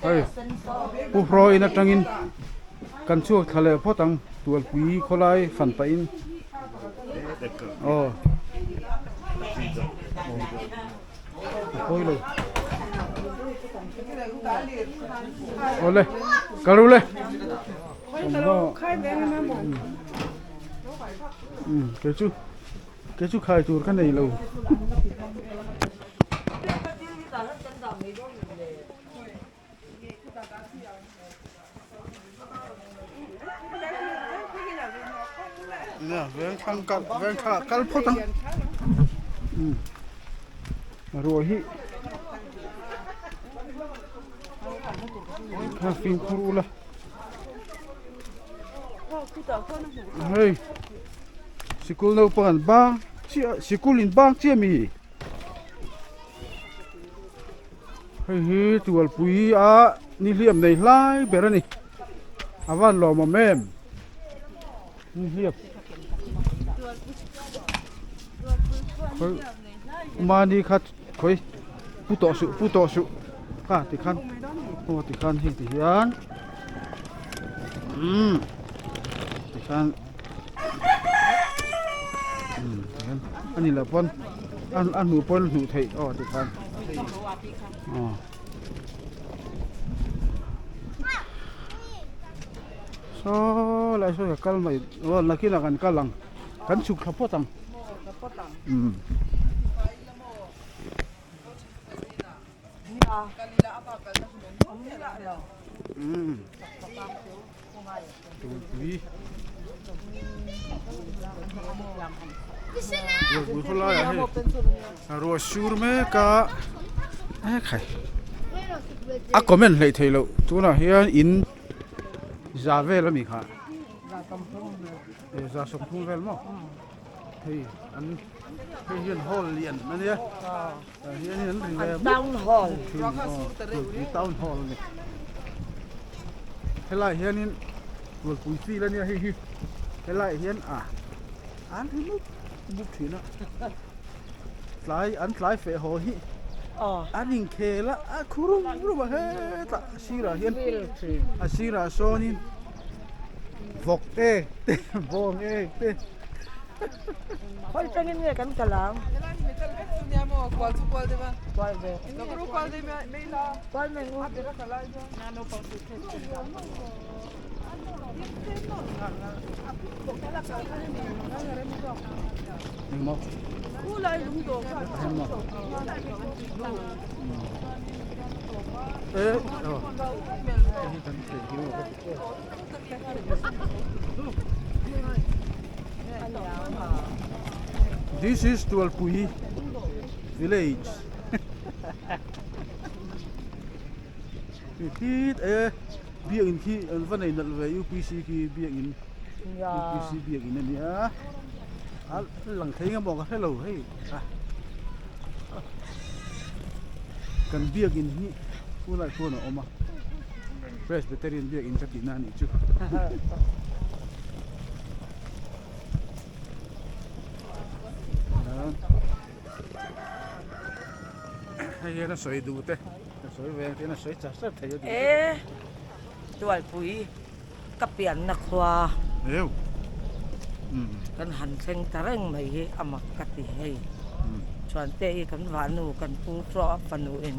เฮ้ยผู้พรอยนักจังอินกันช่วงทะเลพ่อตังตัวปีคนไรฝันไปอินอ๋อโอ้ยเลยโอ้เลยกระรู้เลยผมก็เกจูขายจูดกันไหนเลยเนี่ยเรื่องทางการเรื่องข้าการพูดตั้งรวยฮิข้าฟินครูละเฮ้ยสกุลเราเปิดบ้างสกุลอินบ้างเชี่ยมีเฮ้ยตัวปุ๋ยนี่เลี่ยมในไล่เบรนี่อาวันรอมาแม่นี่เรียบมาดีคัดคอยผู้ต่อสู้ข้าติขันโอ้ติขันเฮงติยันติขันอันนี้แหละปนอันหนูปนหนูไทยอ๋อติขันอ๋อโซ่อะไรโซ่กับกัลไม่ว่านักกินกันกัลลังกันสุกขับพ่อตังบุคลารัวชูร์เมก้าใครคอมเมนต์เลยทีละตัวน่ะเฮียอินจาเวลมีค่ะจาสมทุ่งเวลมั้งเฮ้ยอันเฮียนฮอลเลียนนั่นเนี่ยเฮียนนั่นเรียนดาวน์ฮอลดาวน์ฮอลนี่เฮ้ยไรเฮียนี่ตัวปุ๋ยซีแล้วเนี่ยเฮ้ยไรเฮียนอันที่มุกถีนะสายเฟะหอฮิอันยิงเคละครูรู้ว่าเฮ้ยตาชีราเฮียนชีราโซนินฟกเต้บงเต้เฮ้ยจะเงี้ยกันกะลังQual deve? Qual deve? No, però qual deve maila? Qual menù? Deve calare. Non posso mo Ula lungo This is Tualpui village. Biếng in khi vấn này là về UPC khi biếng in UPC biếng in này á lần thấy ngang bọc cái lầu hay cần biếng in hi u lại phun ở oma Presbyterian biếng in chắc kỹ năng chứ hay nó sấy đủ thế nó sấy về thế nó sấy chả sắp thấy đượcตัวปุ๋ยกระเปียนนักว่าเร็วกันหันเซ็งตะเร่งไม่เอามากติให้ชวนเตะกันหวานูกันปูตรอปนูเอง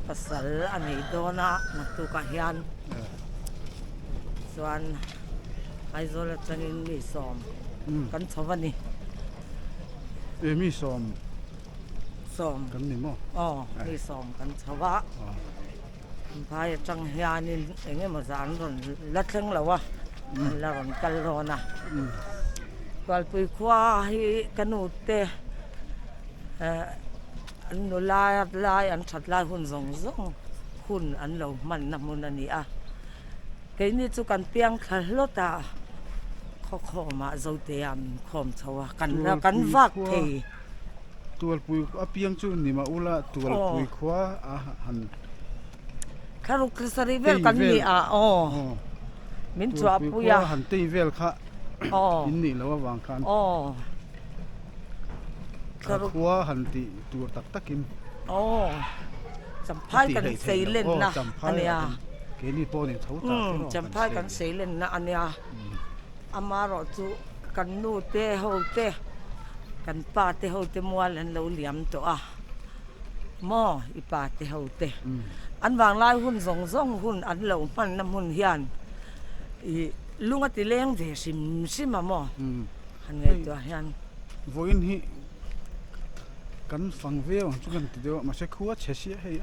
ภาษาอันนี้โดนะนักตุกะฮิยันส่วนไอโซเลตันนี่ซ้อมกันชวันนี้มีซ้อมกันนี่มั้งนี่ซ้อมกันชวะพายจังเฮียนี่เองมาสานรนลัดเชิงแล้ววะแล้วรนกันรอนะก็ไปคว้าให้กันอุเตอันนู้ลายอันชัดลายหุ่นซงหุ่นอันเรามันนำมุนอันนี้แค่นี้จุกันเปียงขัดรถเขาขอมาเจ้าเตียมขอมชาวกันแล้วกันวักเทตัวปุยเปียงจุนนี่มาอุละตัวปุยคว้าหันคารุกสรีเวลกันนี่มินชัวปุยหันตีเวลค่ะอินนี่แล้วว่าวางคันคารุกหันตีตัวตักกิน จำพายกันเซเลนนะอันเนี้ย เกนี่ปอนี่เท่าตา จำพายกันเซเลนนะอันเนี้ยอามารอจูกันนู่เตะหูเตะกันป้าเตะหูเตะมัวเล่นเราเหลี่ยมตัวหม้ออีป้าเตะหูเตะอันวางลายหุ่นสองหุ่นอันเหล่ามันน้ำหุ่นเฮียนอีลุงอติเลี้ยงเจซิมมาหม้ออันไงตัวเฮียน voin hi kan fang veo chu kan ti deu ma se khuwa chesia hei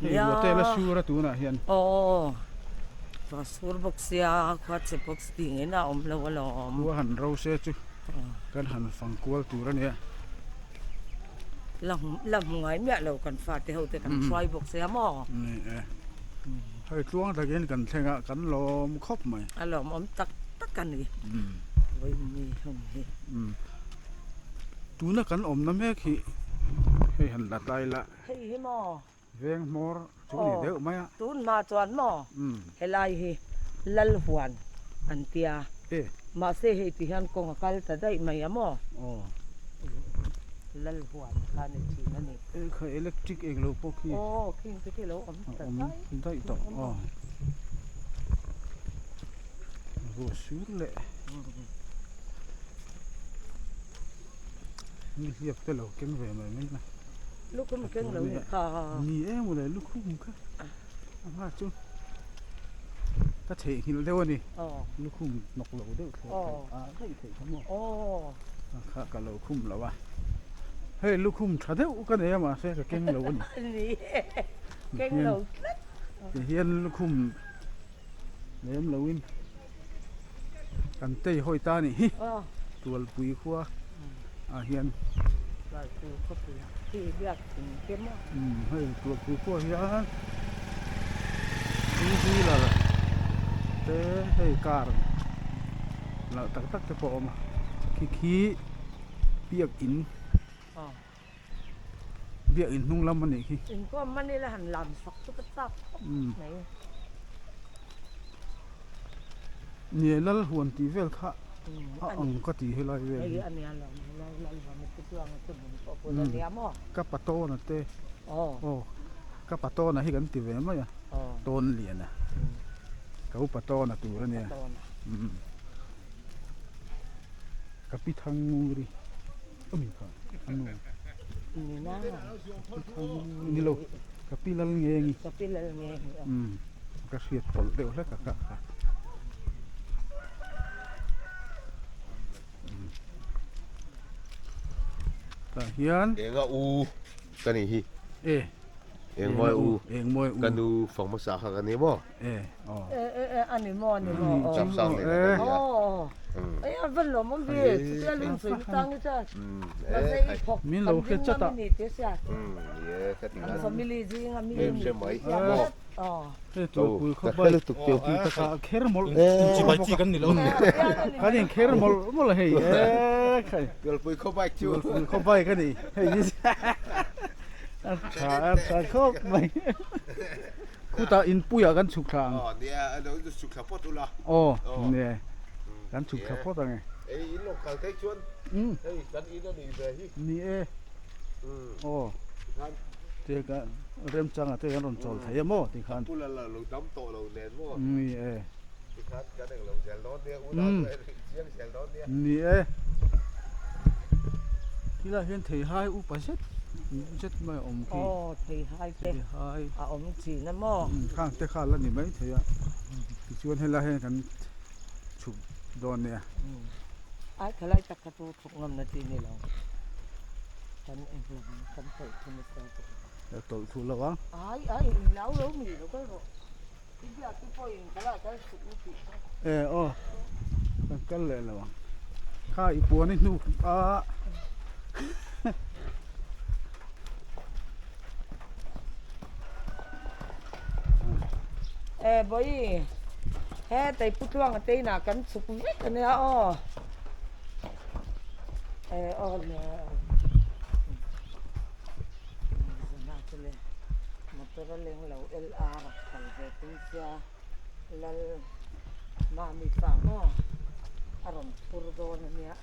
ni lo te la sura tu na hian โอ้ตัวสูร์บ็อกเซียควาดเซบ็อกซ์ติงเนะอมแล้วว่าอม wa han ro se chu kan han fang kwal tu ra ne ลำไงเมียเรากันฟาดเที่ยวแต่กันทรายบ็อกเซียหม้อ ni hei tuang ta gen kan thenga kan lom khop mai อารมณ์อมตักกันนี่ไว้มีห้องนี่ tu na kan om na me khi hei han la tai la เฮ้ยหม้อ veng mor chu ni deu mai a ตูนมาจวนหม้อเฮลายเฮลัลหวนอันเตีย e มาเซเฮติฮันกงกัลตะได้ไหมอะหม้อ oh ลัลหวนคานิชีนั่นนี่ e kha electric eng lo po khi โอ้คิงไปที่เราอมตะ om ได้ dai to oh go sur le ni hiệp te lo ken ve mai mai na ลูกก็มาเก่งเราค่ะ ni e mo le lu khum ka ama chu ta the hil deu ni อ๋อ lu khum nok lo deu a thai thai ka mo โอ้ kha ka lo khum lo wa hey lu khum tha deu ka ne ma se ka ken lo ni นี่เก่งเรา te hian lu khum lem lo in kan te hoi ta ni hi อ๋อ tual pui khwa a hian เราคือเขาเป็นที่เรียกถึงเข้ม hey tual pui khwa hian ni la te hey kar la tak tak te po ma khi piak in อ๋อ biak in nung lam ani khi อินก็มันนี่ละหันลำสักตุ๊กตาไหน ni lal huan ti vel kha a ang ka ti helai ไอ้ ve อันนี้เรามันเป็นตัวมันเป็นตัวคนละเนี้ยมั้ง ka pato na te อ๋อ oh ka pato na hi kan ti ve ma ya อ๋อ ton lian na ka u pato na tu ra ne ตัวน่ะ ka pi thang ri ami kha anu นี่นะ ni lo ka pi lal nge ngi ก็เป็นอะไรเงี้ย ka siet pol deu la ka ta hian Enga u kani hi e eng moi u eng moi u kanu phong ma sa kha kani mo e oh อันนี้มอนี่มอ cham sang le อ๋อไอ้อันเป็นหลมันดีจะลืมสื่อตั้งนี่จ้ะมันใส่พกนี่เจ๊ะ ye ka ti อัน na ฟามิลี่จริงอ่ะมี em se mai อ๋อ e tu pu kho ba le tuk teu ti ta ka kher mol chỉ bài chỉ cần đi lâu ka ni kher mol hei e khai gal pui kho bai chu kho bai ka ni hei ni sa kho mai ku ta in puya kan chuk thang oh dia do su kha pot ula oh ne kan chuk kha pot ang ei in lo kal thai chuan ei kan in ni ve hi ni e oh te ka rem chang a te kan ron chol thai mo ti khan pu la lo dam to lo nen mo ni e ti khat ka deng lo sel don dia ula siang sel don dia ni e ti la hian thei hai u pa set jet mai om อ๋ ki อที่ให้เตะ thei hai อ่ะอมจีนั่นมอ khang te kha la ni mai thei a ti chuan hela hen kan chuk don ne ไอ้ขลายตะกะตูถูกงำนาทีนี่เราฉันเองฉันเคยคุณเจอ ya tol thu la wa ไอ้แล้วเรามีเราก็รู้ที่อยากที่พ่อเองขลายก็สุดที่ e oh kan kal le la wa kha i pu ni nu a บอยแฮ่แต่พุทธวังเตยน่ะกันสุขวิกันเนี่ยอ๋ออ๋อเนี่ยน่าจะเลยมอเตอร์เลี้ยงเรา LR ขันเวทีเสียแล้วมามีฟังอ๋ออารมณ์พูดโดนเนี่ย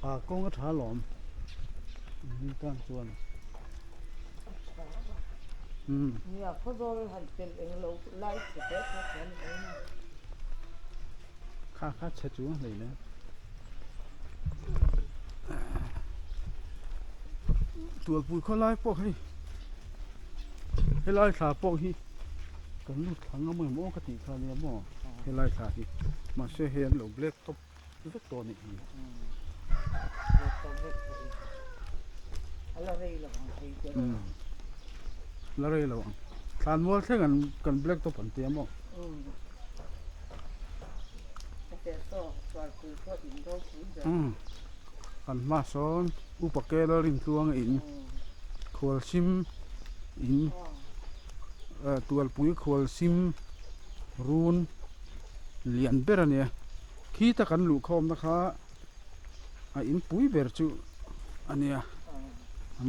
a kong a tha lom ni tan chuan เนี่ยเขาโดนหันเป็นเองเราไล่เสร็จแล้วเขาเขียนเองนะ ค่าเช็ดจูเลยนะตัวปุยเขาไล่พวกให้ไล่ขาพวกที่กันลูกถังเอามือโม่กติคาเนี่ยหม้อให้ไล่ขาที่มาเชื่อเห็นหลงเล็กตบเล็กตัวนี่ เดี๋ยวต้องเวทเลยอะไรล่ะบางทีเดี๋ยว แล้วเลยระวังทานวัวเท่ากันเล็กตัวผลเตี้ยหม้อ แต่ก็ตัวคือก็อินโดคือเดี๋ยว กันมาซ้อนอุปกรณ์ริมทวงอินขวลซิมอินตัวปุ๋ยขวลซิมรูนเหรียญเบอร์เนี่ยขี้ตะกันลูกคอมนะคะอินปุ๋ยเบอร์จูอันเนี้ย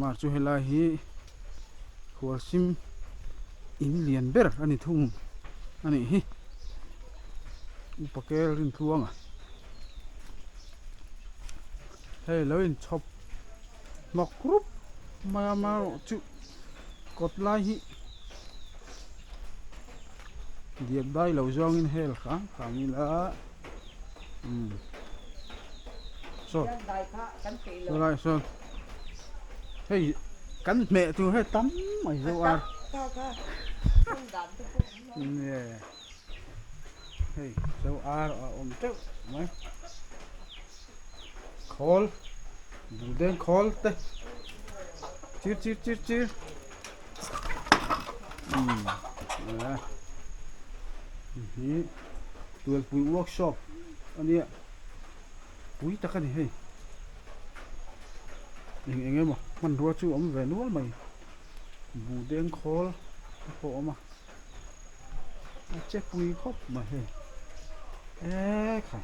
มาจูเฮลาฮีขวลซิมอินเหรียญเบอร์อันนี้ทุ่งอันนี้ฮิอุปกรณ์ริมทวงเฮ้ยแล้วอินชอบมากรุบมาจุกดไลค์เดียบได้เราจองอินเฮลค่ะคามิลาโซ่ ยังได้ค่ะกันตีเล อะไร ย โซ่เฮ้ยกันแม่ตัวให้ตั้มไม่รู้ว่า ค่ะต้องดันทุกคน เนี่ยเฮ้ยเจ้าอาเจ้าไหมคอลดูเด้งคอลเต้จืดนี่ตัวปุ๋ยเวิร์กช็อปอันนี้ปุ๋ยตะกันนี่เฮ้ยยังไงบ่มันรัวจู่อมแหวนรัวไหมบูเด้งคอลพอมาเจ็บปุ๋ยครบมาเฮ้ยค่ะ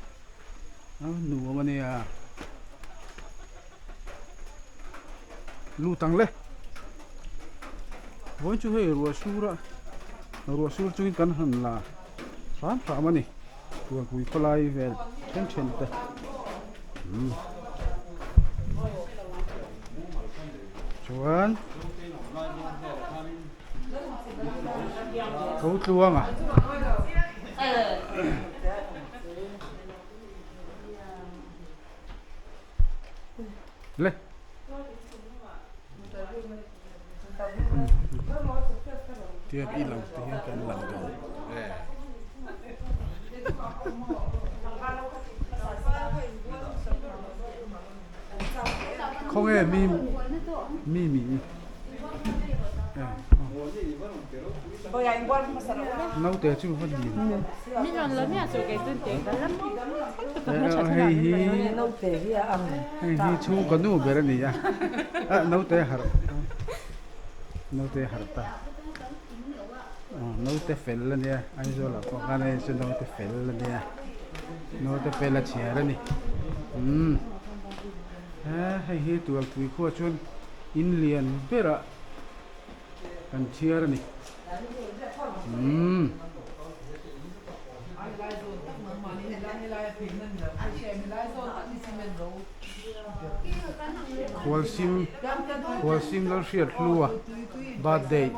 เอาหนูมาเนี่ยลูตังเลยวันช่วยรัวสูรจุยกันหันละสามมันนี่ตัวกุยคลายเวลเช่นเตะชวนเขาตัวมาเลยเทียบอีหลังเทียบกันหลังจอเขาไงมีน้องเตะชื่อคนดี Milloin la mia so che tu te dalla ให้ฮี น้องเตะเฮียอัง ให้ฮีชูกันนู่เบรนี่อ่ะน้องเตะหาน้องเตะหาตาน้องเตะเฟลแล้วเนี่ยไอ้โซล่ะก็การให้ฉันน้องเตะเฟลแล้วเนี่ยน้องเตะเฟลละเชียร์นี่ให้ฮีตัวคุยขั้วชวนอินเลียนเบระกันเชียร์นี่ขวลซิมแล้วเสียดลัวบาดเดย์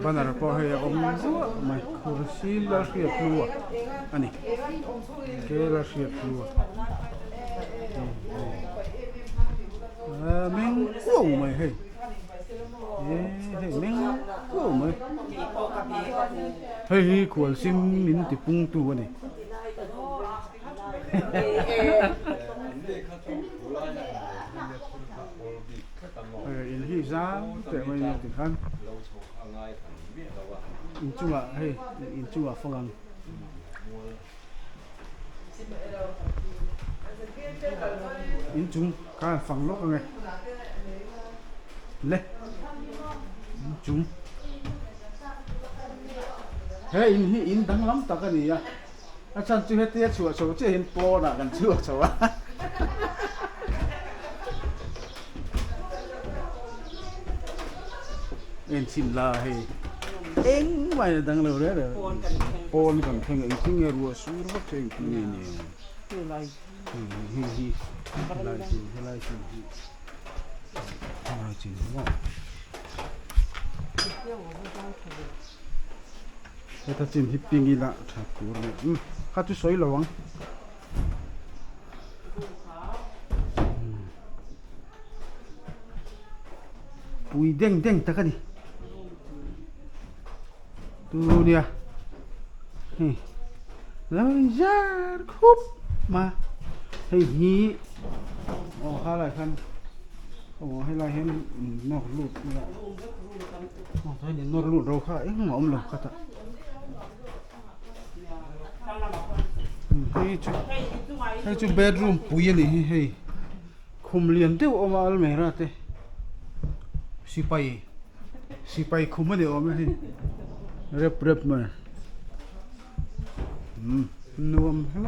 บันอะไรพอให้อมซัวไม่ขวลซิมแล้วเสียดลัวอันนี้เกล้าเสียดลัวแมงกู้ไหมเฮ้ยแมงกู้ไหมเฮ้ยขวลซิมมินติปุงตัวนี่อินที่สามแต่ไม่ถึงขั้นอินจัวเฮ้ยอินจัวฝรั่งอินจุงการฝังลกไงเละอินจุงเฮ้ยอินดังล้ำตะกันนี่อ่ะอาจารย์จุเฮเตียชัวชัวจะเห็นโปน่ะกันชัวชัวเอ็นชินลาเฮเอ็งไม่ดังเลยเด้อปนกันเพ่งเอ็งทิ้งรัวสูรวัดเองทิ้งนี่คืออะไร ลายจริงว่า ta chim hi pingi la tha tur ne kha tu soi lawang pui deng deng ta ka ni tu niaแล้วยาคุบมาให้ฮีอ๋อหาหลายคันโอ้ให้ลายเห็นนอกลูดนี่ละอ๋อให้เห็นนอกลูดเราค่ะเอ๊ะหมอมหรอค่ะให้จุเบดรูมปุยนี่ให้คุมเลียนเดียวออกมาอัลเมราเตสิไปคุมไม่ได้ออกมาให้เรียบมานวมอะไร